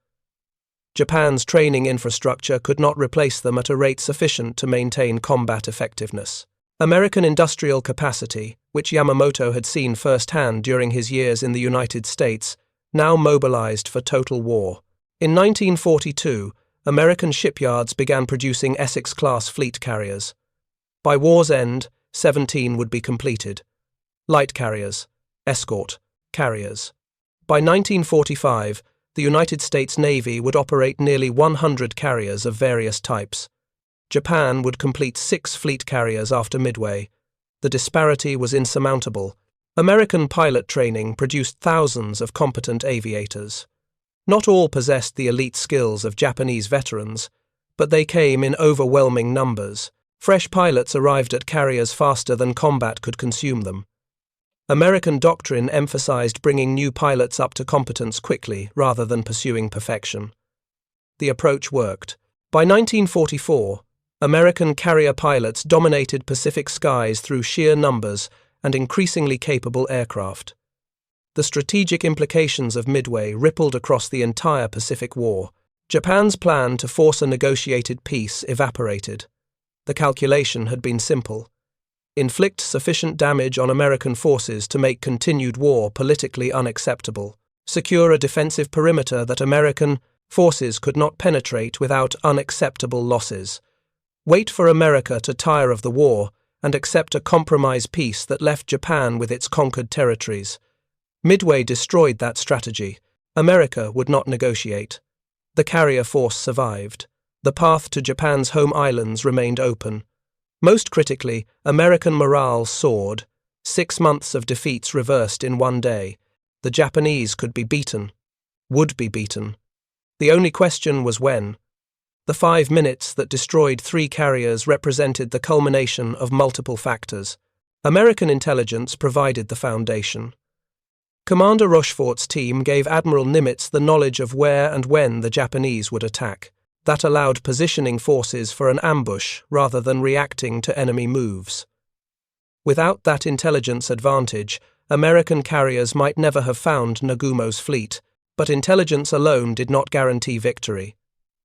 Japan's training infrastructure could not replace them at a rate sufficient to maintain combat effectiveness. American industrial capacity, which Yamamoto had seen firsthand during his years in the United States, now mobilized for total war. In 1942, American shipyards began producing Essex-class fleet carriers. By war's end, 17 would be completed. Light carriers, escort, carriers. By 1945, the United States Navy would operate nearly 100 carriers of various types. Japan would complete 6 fleet carriers after Midway. The disparity was insurmountable. American pilot training produced thousands of competent aviators. Not all possessed the elite skills of Japanese veterans, but they came in overwhelming numbers. Fresh pilots arrived at carriers faster than combat could consume them. American doctrine emphasized bringing new pilots up to competence quickly rather than pursuing perfection. The approach worked. By 1944, American carrier pilots dominated Pacific skies through sheer numbers and increasingly capable aircraft. The strategic implications of Midway rippled across the entire Pacific War. Japan's plan to force a negotiated peace evaporated. The calculation had been simple: inflict sufficient damage on American forces to make continued war politically unacceptable, secure a defensive perimeter that American forces could not penetrate without unacceptable losses, wait for America to tire of the war, and accept a compromise peace that left Japan with its conquered territories. Midway destroyed that strategy. America would not negotiate. The carrier force survived. The path to Japan's home islands remained open. Most critically, American morale soared. 6 months of defeats reversed in one day. The Japanese could be beaten. Would be beaten. The only question was when. The 5 minutes that destroyed 3 carriers represented the culmination of multiple factors. American intelligence provided the foundation. Commander Rochefort's team gave Admiral Nimitz the knowledge of where and when the Japanese would attack. That allowed positioning forces for an ambush rather than reacting to enemy moves. Without that intelligence advantage, American carriers might never have found Nagumo's fleet, but intelligence alone did not guarantee victory.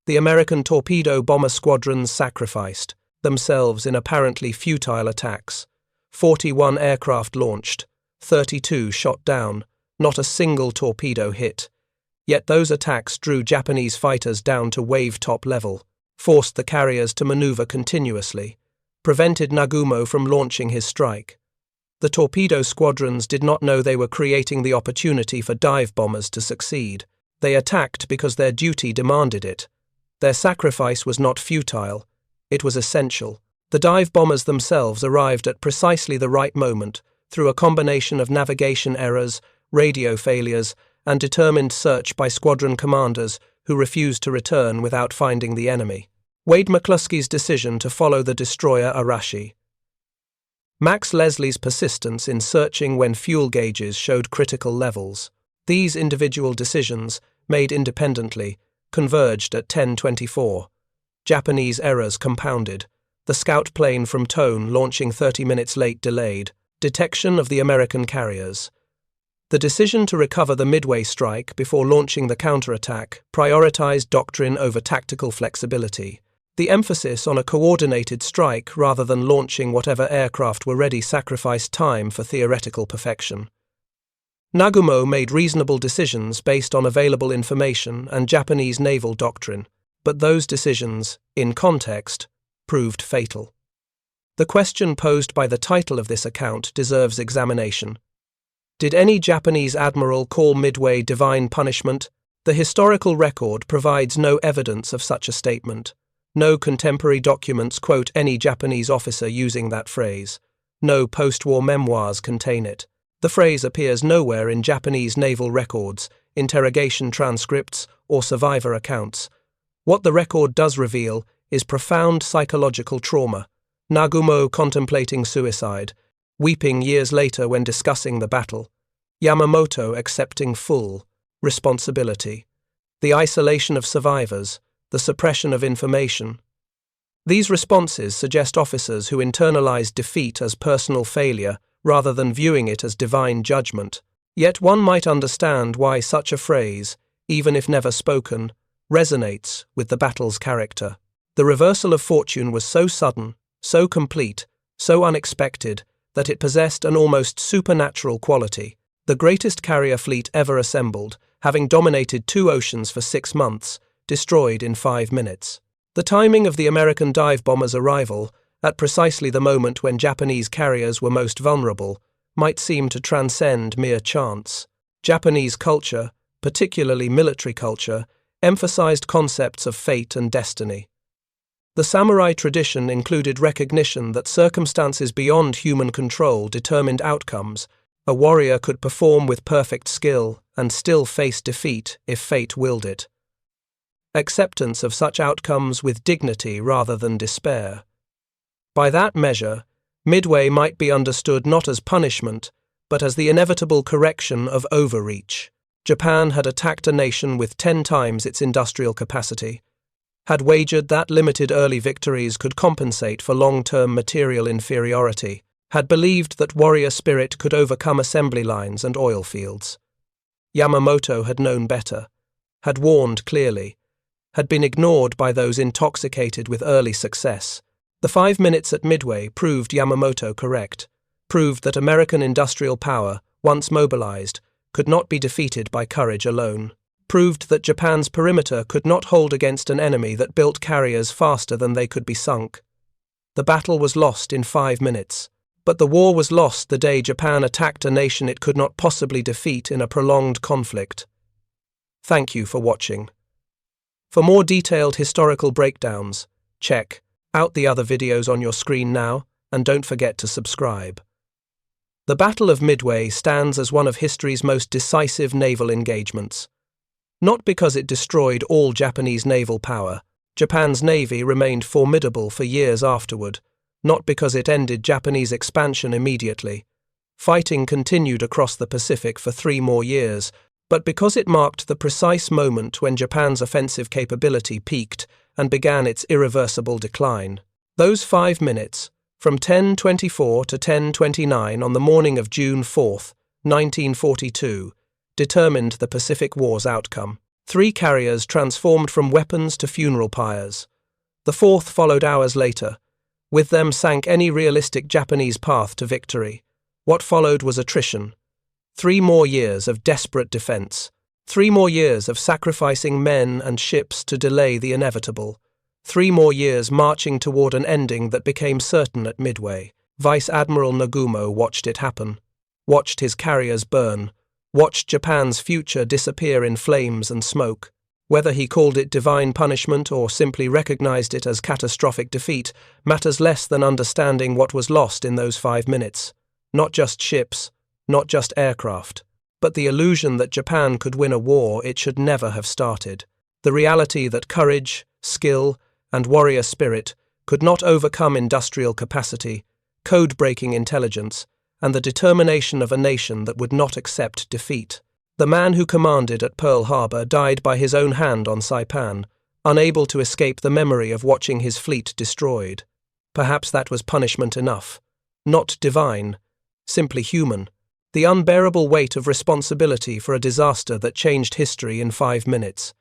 The American torpedo bomber squadrons sacrificed themselves in apparently futile attacks. 41 aircraft launched, 32 shot down, not a single torpedo hit. Yet those attacks drew Japanese fighters down to wave-top level, forced the carriers to maneuver continuously, prevented Nagumo from launching his strike. The torpedo squadrons did not know they were creating the opportunity for dive bombers to succeed. They attacked because their duty demanded it. Their sacrifice was not futile, it was essential. The dive bombers themselves arrived at precisely the right moment, through a combination of navigation errors, radio failures, and determined search by squadron commanders who refused to return without finding the enemy. Wade McCluskey's decision to follow the destroyer Arashi. Max Leslie's persistence in searching when fuel gauges showed critical levels. These individual decisions, made independently, converged at 10:24. Japanese errors compounded. The scout plane from Tone launching 30 minutes late delayed. Detection of the American carriers. The decision to recover the Midway strike before launching the counterattack prioritized doctrine over tactical flexibility. The emphasis on a coordinated strike rather than launching whatever aircraft were ready sacrificed time for theoretical perfection. Nagumo made reasonable decisions based on available information and Japanese naval doctrine, but those decisions, in context, proved fatal. The question posed by the title of this account deserves examination. Did any Japanese admiral call Midway divine punishment? The historical record provides no evidence of such a statement. No contemporary documents quote any Japanese officer using that phrase. No post-war memoirs contain it. The phrase appears nowhere in Japanese naval records, interrogation transcripts, or survivor accounts. What the record does reveal is profound psychological trauma. Nagumo contemplating suicide, weeping years later when discussing the battle. Yamamoto accepting full responsibility. The isolation of survivors, the suppression of information. These responses suggest officers who internalized defeat as personal failure rather than viewing it as divine judgment. Yet one might understand why such a phrase, even if never spoken, resonates with the battle's character. The reversal of fortune was so sudden, so complete, so unexpected, that it possessed an almost supernatural quality. The greatest carrier fleet ever assembled, having dominated 2 oceans for 6 months, destroyed in 5 minutes. The timing of the American dive bombers' arrival, at precisely the moment when Japanese carriers were most vulnerable, might seem to transcend mere chance. Japanese culture, particularly military culture, emphasized concepts of fate and destiny. The samurai tradition included recognition that circumstances beyond human control determined outcomes. A warrior could perform with perfect skill and still face defeat if fate willed it. Acceptance of such outcomes with dignity rather than despair. By that measure, Midway might be understood not as punishment, but as the inevitable correction of overreach. Japan had attacked a nation with 10 times its industrial capacity, had wagered that limited early victories could compensate for long-term material inferiority, had believed that warrior spirit could overcome assembly lines and oil fields. Yamamoto had known better, had warned clearly, had been ignored by those intoxicated with early success. The 5 minutes at Midway proved Yamamoto correct, proved that American industrial power, once mobilized, could not be defeated by courage alone, proved that Japan's perimeter could not hold against an enemy that built carriers faster than they could be sunk. The battle was lost in 5 minutes, but the war was lost the day Japan attacked a nation it could not possibly defeat in a prolonged conflict. Thank you for watching. For more detailed historical breakdowns, check out the other videos on your screen now, and don't forget to subscribe. The Battle of Midway stands as one of history's most decisive naval engagements. Not because it destroyed all Japanese naval power, Japan's navy remained formidable for years afterward, not because it ended Japanese expansion immediately. Fighting continued across the Pacific for 3 more years, but because it marked the precise moment when Japan's offensive capability peaked and began its irreversible decline. Those 5 minutes, from 10:24 to 10:29 on the morning of June 4, 1942, determined the Pacific War's outcome. 3 carriers transformed from weapons to funeral pyres. The 4th followed hours later. With them sank any realistic Japanese path to victory. What followed was attrition. 3 more years of desperate defense. 3 more years of sacrificing men and ships to delay the inevitable. 3 more years marching toward an ending that became certain at Midway. Vice Admiral Nagumo watched it happen, watched his carriers burn, watched Japan's future disappear in flames and smoke. Whether he called it divine punishment or simply recognized it as catastrophic defeat matters less than understanding what was lost in those 5 minutes. Not just ships, not just aircraft, but the illusion that Japan could win a war it should never have started. The reality that courage, skill, and warrior spirit could not overcome industrial capacity, code-breaking intelligence, and the determination of a nation that would not accept defeat. The man who commanded at Pearl Harbor died by his own hand on Saipan, unable to escape the memory of watching his fleet destroyed. Perhaps that was punishment enough. Not divine, simply human. The unbearable weight of responsibility for a disaster that changed history in 5 minutes.